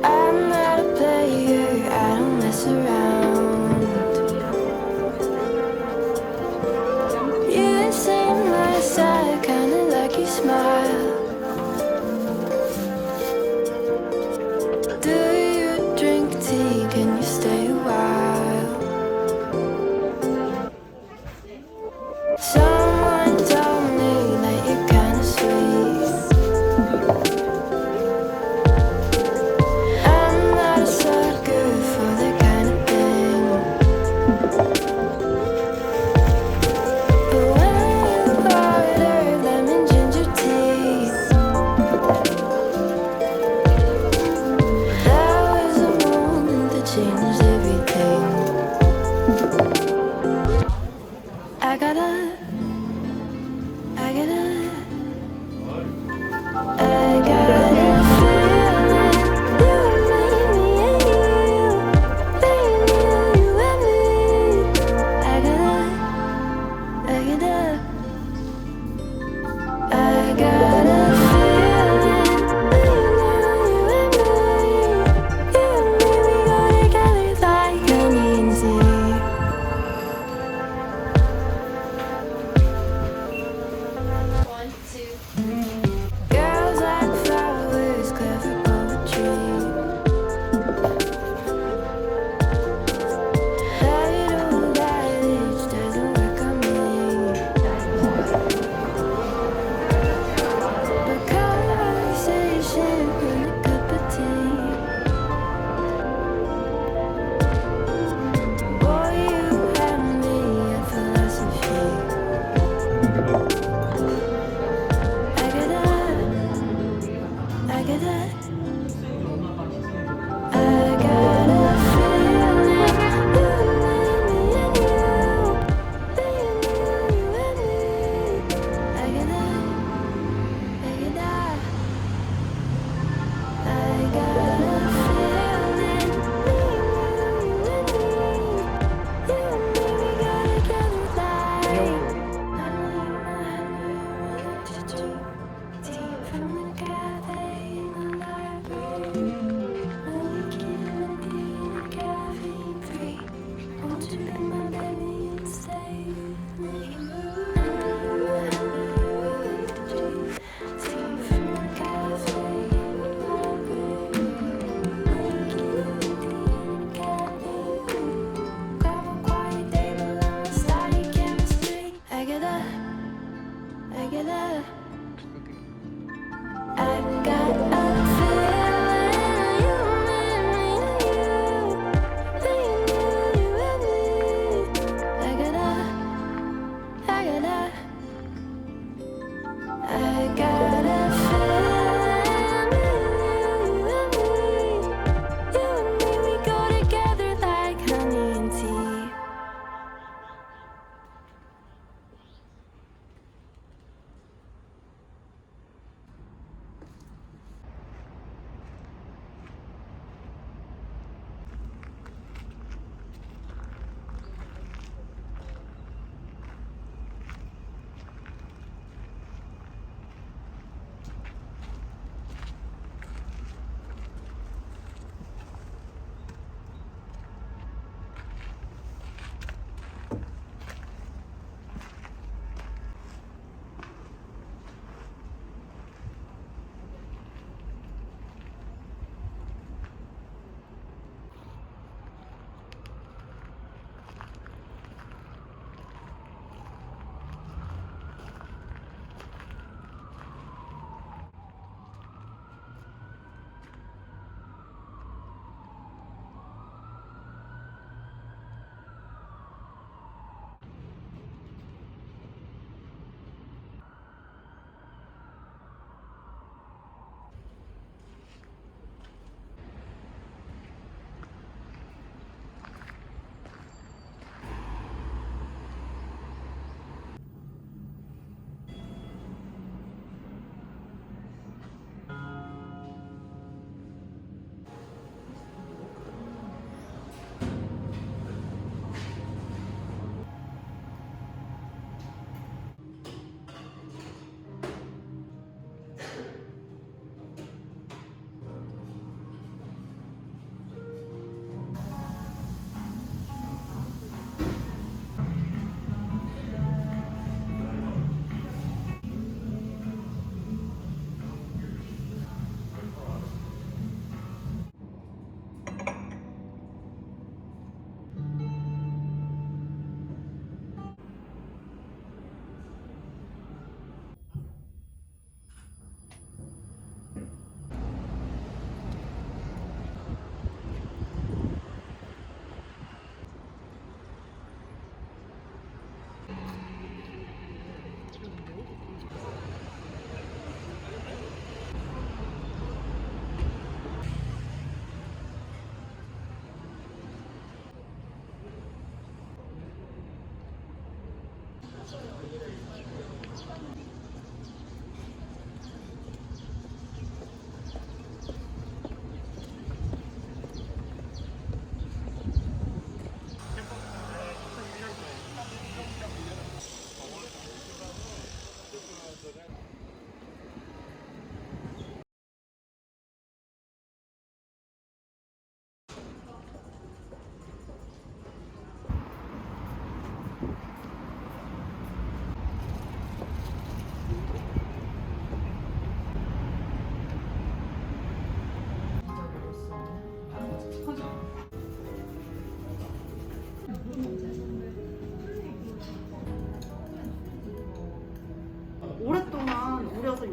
I'm not a player, I don't mess around. You seem my side, kinda like you smile. Do you drink tea? Can you stay a while? Someone told me that you're kinda sweet. I'm not a sucker for that kind of thing.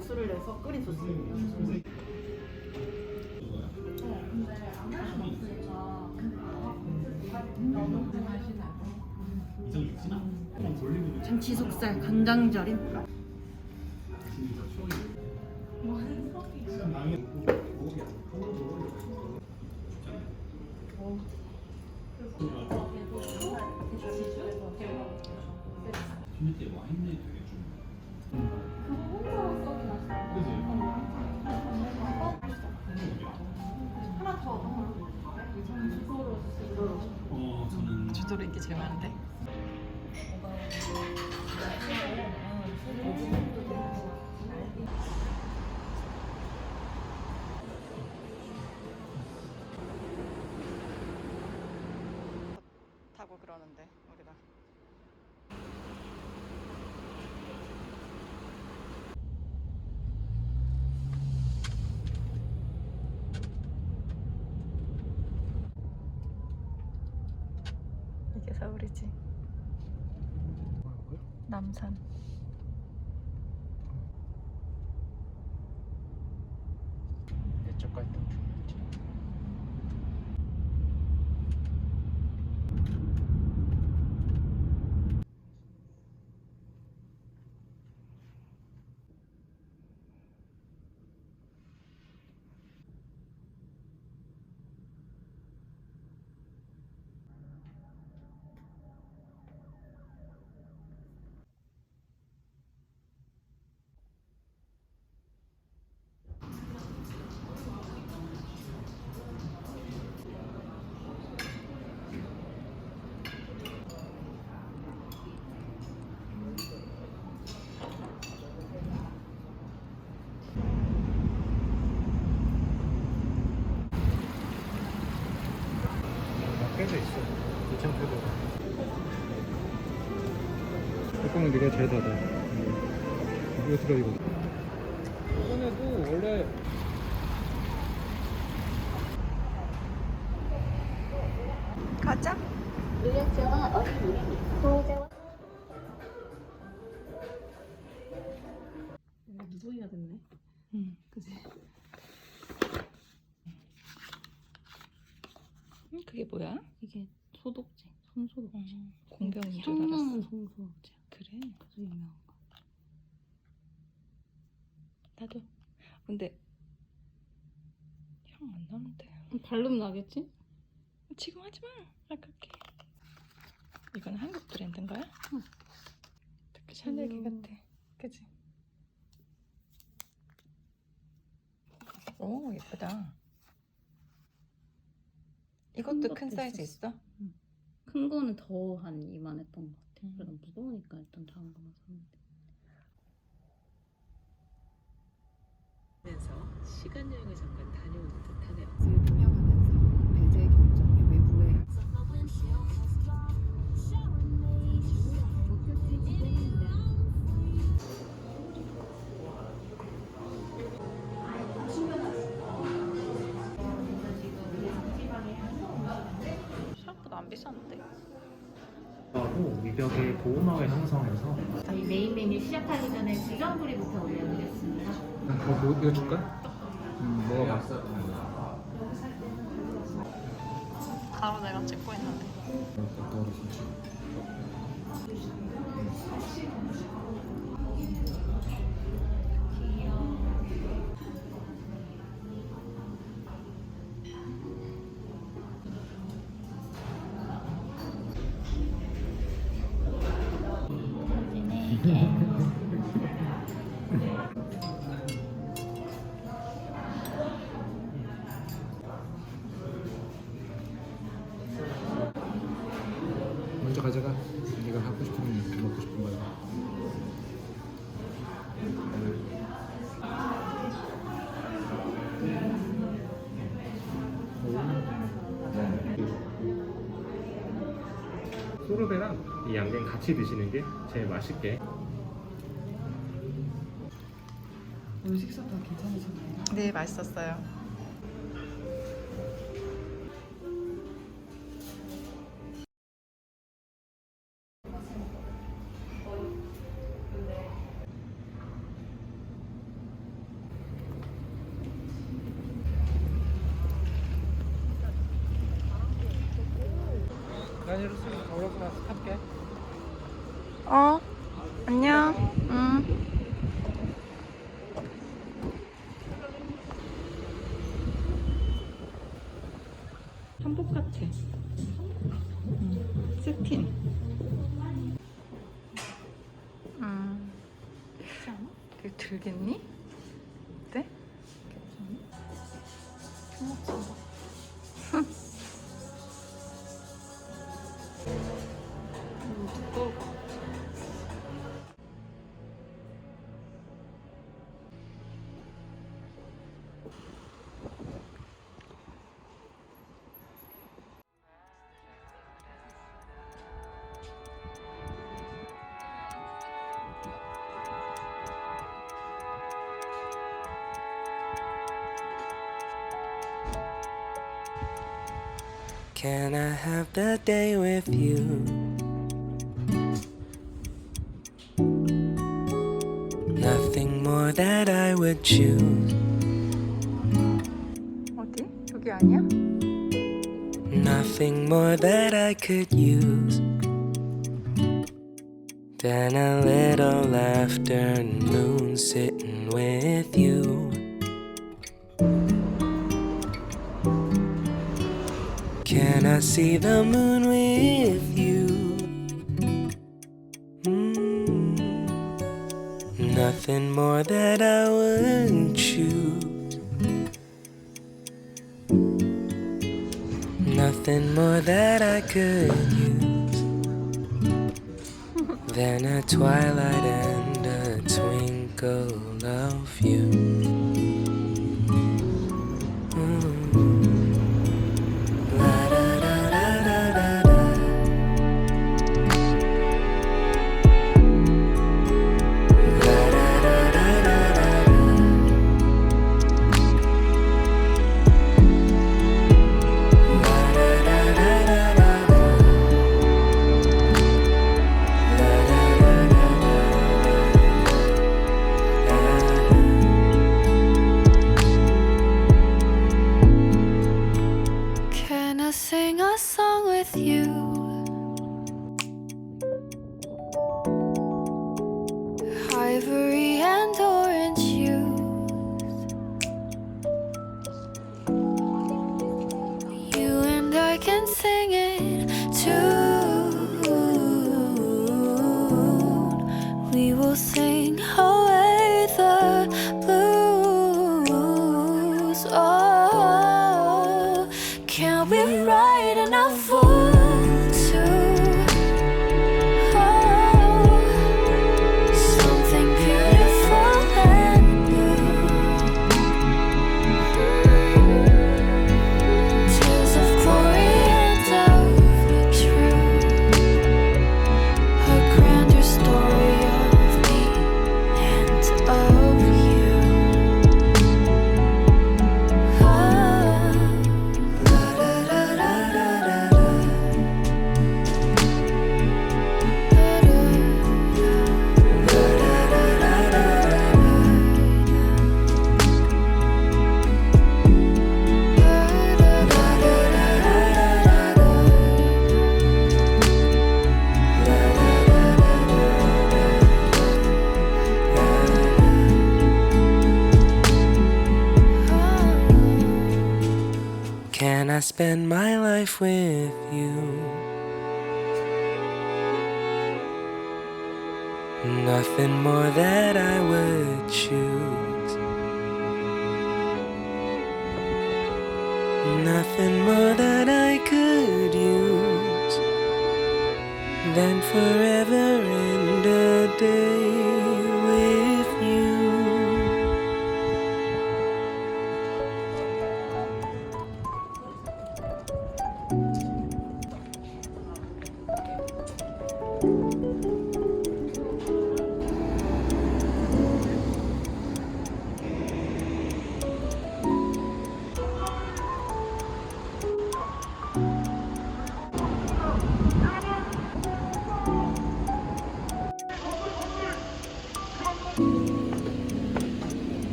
육수를 내서 끓인 소스예요. 참치 속살 간장절임. 주도로 인기 제일 많은데. 타고 그러는데 우리가. 이게 서울이지. 남산. 이쪽까지 또 깨져 있어. 2,800원. 뚜껑은 네가 잘 닫아. 이거 들어 이거. 이번에도 원래 가자. 유약자와 어린이, 보호자와 무더기가 됐네. 그지? 그게 뭐야? 이게 소독제, 손소독제. 공병인 줄 향 나는 알았어. 손소독제. 그래? 아주 유명한 거. 나도. 근데 향 안 나는데. 발름 나겠지? 지금 하지 마. 아깝게. 이건 한국 브랜드인 거야? 응. 특히 샤넬기 같아. 그치? 오, 예쁘다. 이것도 것도 큰 사이즈 있었어. 있어? 큰 거는 더 한 이만했던 것 같아. 음. 그래도 무거우니까 일단 작은 거만 샀는데. 면서 시간 여행을 잠깐 다녀오는 듯하네요. 피명하면서 배제 경정의 외부에 생각보다 안 비싼데. 하고 위벽에 보호막을 형성해서 저희 메인 메뉴 시작하기 전에 주전부리부터 올려드리겠습니다. 뭐 이거 줄까? 먹어봐. 바로 내가 찍고 있는데. 먼저 가져가. 네가 하고 싶은 먹고 싶은 거야. 소르베랑 이 양갱 같이 드시는 게 제일 맛있게. 오늘 식사 다 괜찮으셨나요? 네, 맛있었어요. 난 이렇게 걸어서 가서 탈게. 안녕. 한복 같아. 세틴. 되게 들겠니? 어때? Can I have the day with you? Nothing more that I would choose. 어디? 여기 아니야? Nothing more that I could use than a little afternoon sitting with you. Can I see the moon with you? Nothing more that I would choose. Nothing more that I could use than a twilight and a twinkle of you. Can I sing a song with you? Ivory and orange juice. You and I can sing it too. We will sing away the blues. Oh, can we write enough for two? Oh, something beautiful and blue. Tales of glory and of truth. A grander story of me and of you. Oh, la da da da da da da. Can I spend my life with you? Nothing more that I would choose. Nothing more that I could use than forever and a day with you.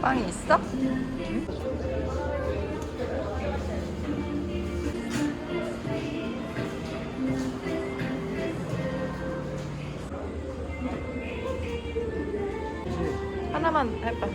빵이 있어? 하나만 해봐.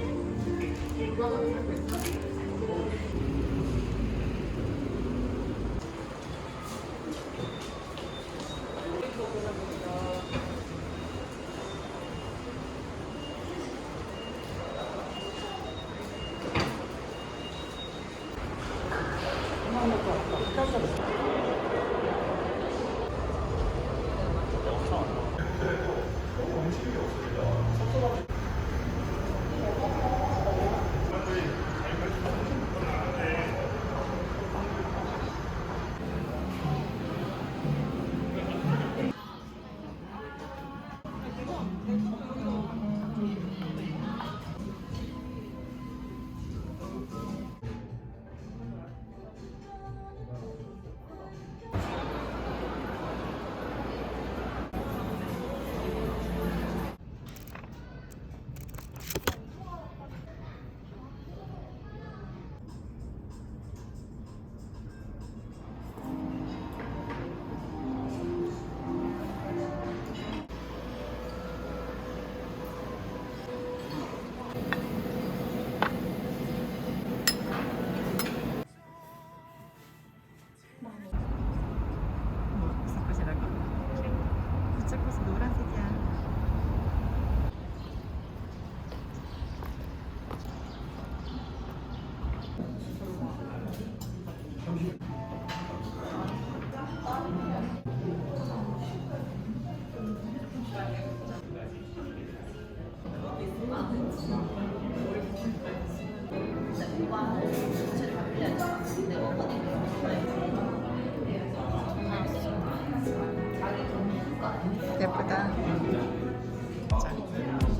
예쁘다.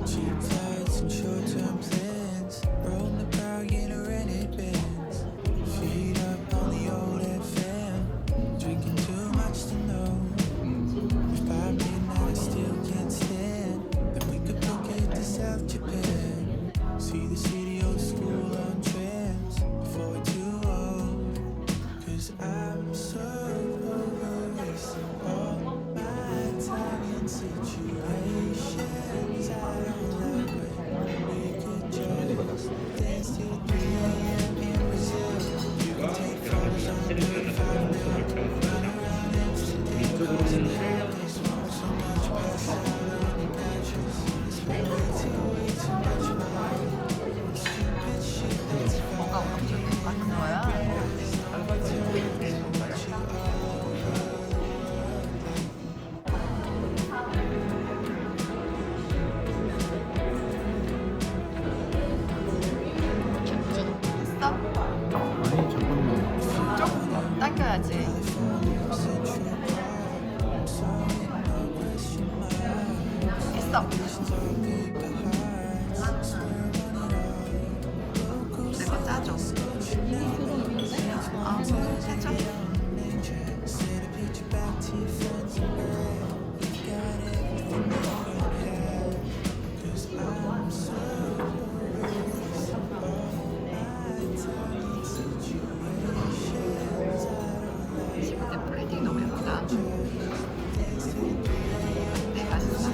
Cheap flights and short-term plans. Rolling about in a rented Benz. Feet up on the old FM. Drinking too much to know. If by midnight I still can't stand, then we could book it to South Japan. See the city old school on trams before we're too old. 'Cause I'm so over wasting all my time in situations I don't like when we could just dance till 3 a.m. in Brazil. You can take photos on the 5 mil, run around Amsterdam, cause in hell they smoke so much, pass out on the mattress. It's way too much money. Stupid shit that's 뭔가 엄청 똑같은 거야. 맛있어. 내거 짜줘. 아, 진짜? 시프트 플레이팅 너무 예쁘다. 네, 맛있어.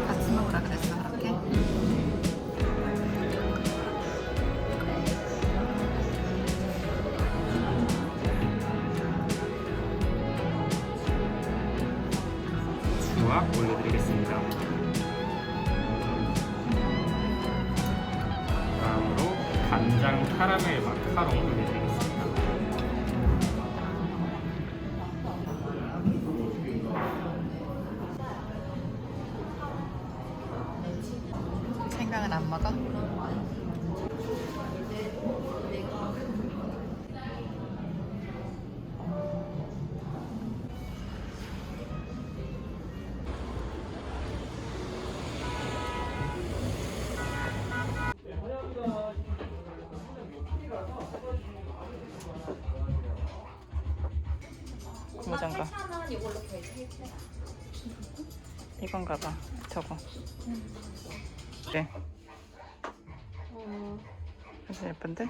같이 먹으라 그랬어, 그렇게? 수학 올려드리겠습니다. 다음으로 간장 카라멜 마카롱 올려드리겠습니다. 생강은 안 먹어? 고무장갑. 이건가 봐. 저거. 그래. 그래서 예쁜데?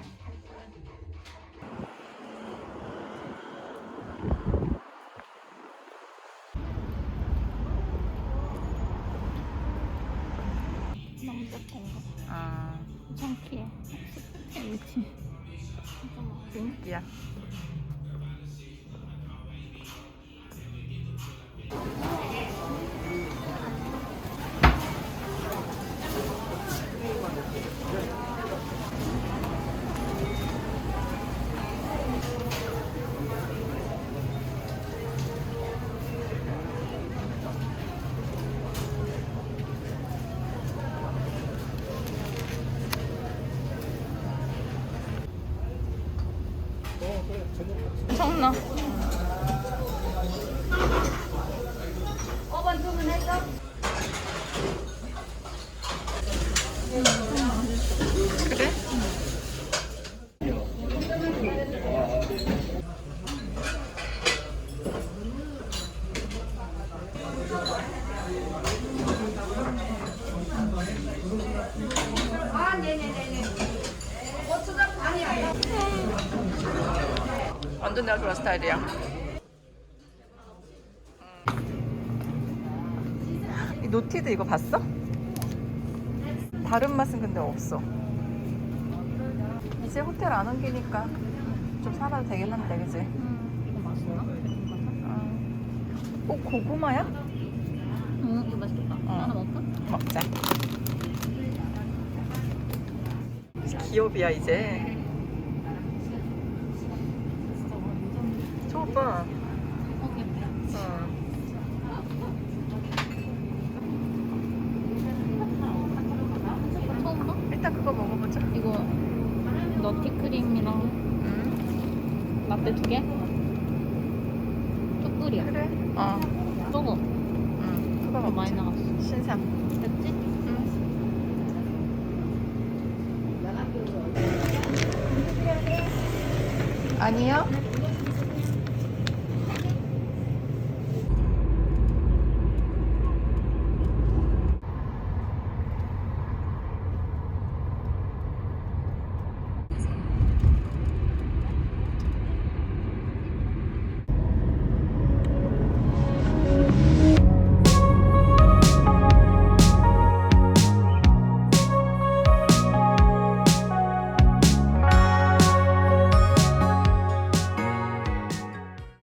너무 예쁜 거. 아, 창피해. 그렇지. 인기야. 엄청나. 그래? 완전 내가 좋아하는 스타일이야. 이 노티드 이거 봤어? 다른 맛은 근데 없어. 이제 호텔 안 옮기니까 좀 살아도 되긴 한데, 그지? 이거 맛있나? 고구마야? 이거 맛있겠다. 하나 먹을까? 먹자. 기업이야 이제. 저거 봐. 처음 봐? 일단 그거 먹어보자. 이거 너티크림이랑 라떼 2개? 쭈꾸리야. 그래. 저거 그거 더 먹자. 많이 나갔어. 신상. 됐지? 아니요.